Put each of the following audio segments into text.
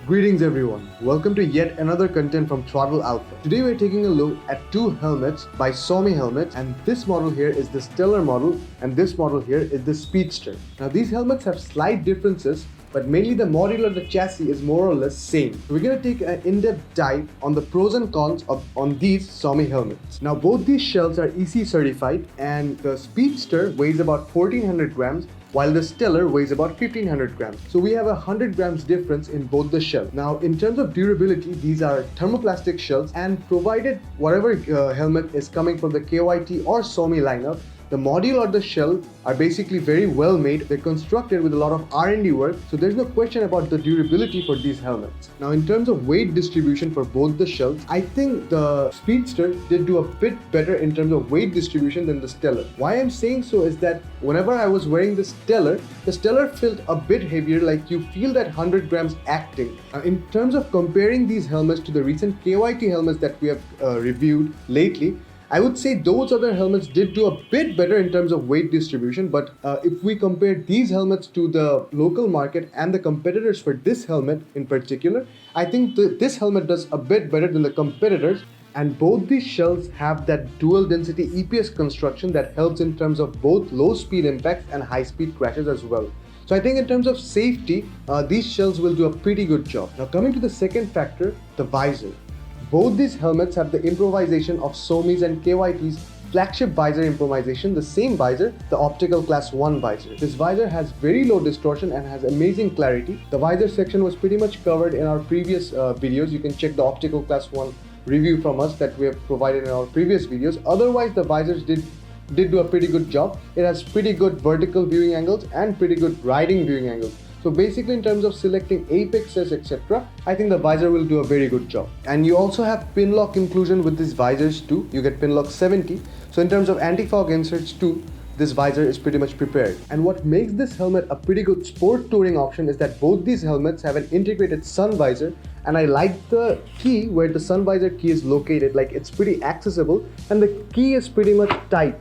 Greetings everyone, welcome to yet another content from Throttle Alpha. Today we're taking a look at two helmets by Suomy Helmets, and this model here is the Stellar model and this model here is the Speedster. Now these helmets have slight differences, but mainly the module of the chassis is more or less same. So we're going to take an in-depth dive on the pros and cons on these Suomy helmets. Now both these shells are EC certified, and the Speedster weighs about 1400 grams while the Stellar weighs about 1500 grams. So we have 100 grams difference in both the shells. Now in terms of durability, these are thermoplastic shells, and provided whatever helmet is coming from the KYT or Suomy lineup, the module or the shell are basically very well made. They're constructed with a lot of R&D work, so there's no question about the durability for these helmets. Now in terms of weight distribution for both the shells, I think the Speedster did do a bit better in terms of weight distribution than the Stellar. Why I'm saying so is that whenever I was wearing the Stellar felt a bit heavier, like you feel that 100 grams acting. In terms of comparing these helmets to the recent KYT helmets that we have reviewed lately, I would say those other helmets did do a bit better in terms of weight distribution, but if we compare these helmets to the local market and the competitors for this helmet in particular, I think this helmet does a bit better than the competitors. And both these shells have that dual density EPS construction that helps in terms of both low speed impacts and high speed crashes as well. So I think in terms of safety, these shells will do a pretty good job. Now coming to the second factor, the visor. Both these helmets have the improvisation of Suomy's and KYT's flagship visor improvisation, the same visor, the optical class 1 visor. This visor has very low distortion and has amazing clarity. The visor section was pretty much covered in our previous videos. You can check the optical class 1 review from us that we have provided in our previous videos. Otherwise, the visors did do a pretty good job. It has pretty good vertical viewing angles and pretty good riding viewing angles. So basically in terms of selecting apexes, etc., I think the visor will do a very good job. And you also have pin lock inclusion with these visors too. You get pin lock 70. So in terms of anti-fog inserts too, this visor is pretty much prepared. And what makes this helmet a pretty good sport touring option is that both these helmets have an integrated sun visor, and I like the key where the sun visor key is located. Like, it's pretty accessible and the key is pretty much tight.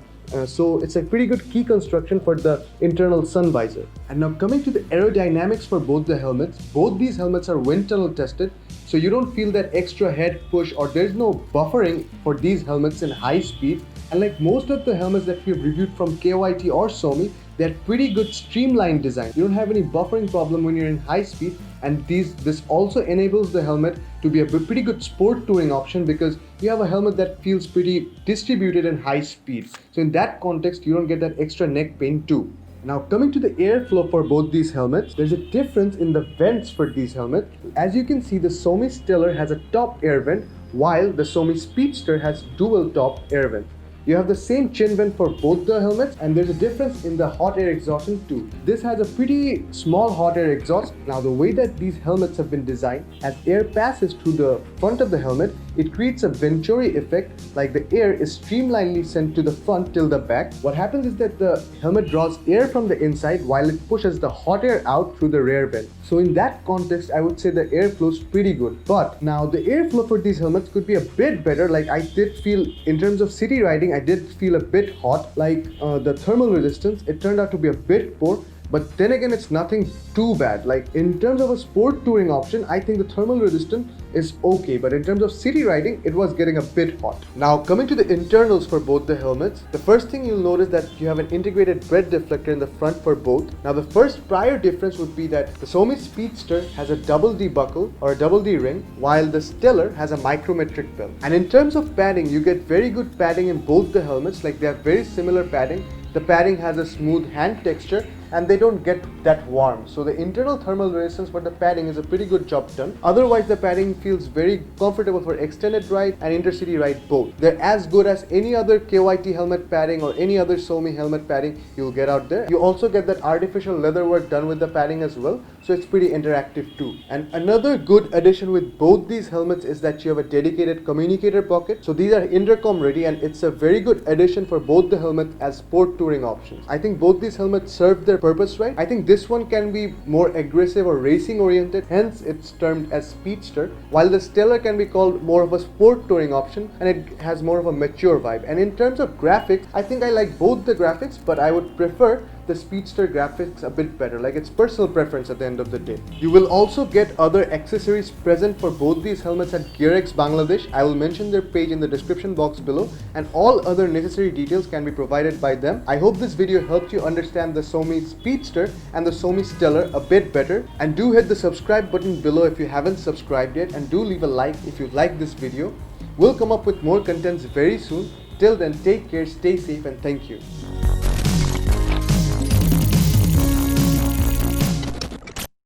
So it's a pretty good key construction for the internal sun visor. And now coming to the aerodynamics for both the helmets, both these helmets are wind tunnel tested, so you don't feel that extra head push, or there's no buffering for these helmets in high speed. And like most of the helmets that we've reviewed from KYT or Suomy, they're pretty good streamlined design. You don't have any buffering problem when you're in high speed, and this also enables the helmet to be a pretty good sport touring option because you have a helmet that feels pretty distributed in high speed. So in that context, you don't get that extra neck pain too. Now coming to the airflow for both these helmets, there's a difference in the vents for these helmets. As you can see, the Suomy Stellar has a top air vent while the Suomy Speedster has dual top air vent. You have the same chin vent for both the helmets, and there's a difference in the hot air exhaustion too. This has a pretty small hot air exhaust. Now the way that these helmets have been designed, as air passes through the front of the helmet, it creates a Venturi effect, like the air is streamlinedly sent to the front till the back. What happens is that the helmet draws air from the inside while it pushes the hot air out through the rear vent. So in that context, I would say the airflow is pretty good. But now the airflow for these helmets could be a bit better. Like, I did feel in terms of city riding, I did feel a bit hot. Like the thermal resistance, it turned out to be a bit poor. But then again, it's nothing too bad. Like, in terms of a sport touring option, I think the thermal resistance is okay, but in terms of city riding, it was getting a bit hot. Now coming to the internals for both the helmets, the first thing you'll notice that you have an integrated bread deflector in the front for both. Now the first prior difference would be that the Suomy Speedster has a double D buckle or a double D ring, while the Stellar has a micrometric belt. And in terms of padding, you get very good padding in both the helmets. Like, they have very similar padding. The padding has a smooth hand texture, and they don't get that warm. So the internal thermal resistance for the padding is a pretty good job done. Otherwise the padding feels very comfortable for extended ride and intercity ride both. They're as good as any other KYT helmet padding or any other Suomy helmet padding you'll get out there. You also get that artificial leather work done with the padding as well, so it's pretty interactive too. And another good addition with both these helmets is that you have a dedicated communicator pocket. So these are intercom ready, and it's a very good addition for both the helmets as sport touring options. I think both these helmets serve their purpose right. I think this one can be more aggressive or racing oriented, hence it's termed as Speedster, while the Stellar can be called more of a sport touring option and it has more of a mature vibe. And in terms of graphics, I think I like both the graphics, but I would prefer the Speedster graphics a bit better. Like, it's personal preference at the end of the day. You will also get other accessories present for both these helmets at GearX Bangladesh. I will mention their page in the description box below, and all other necessary details can be provided by them. I hope this video helped you understand the Suomy Speedster and the Suomy Stellar a bit better, and do hit the subscribe button below if you haven't subscribed yet, and do leave a like if you like this video. We'll come up with more contents very soon. Till then, take care, stay safe, and thank you.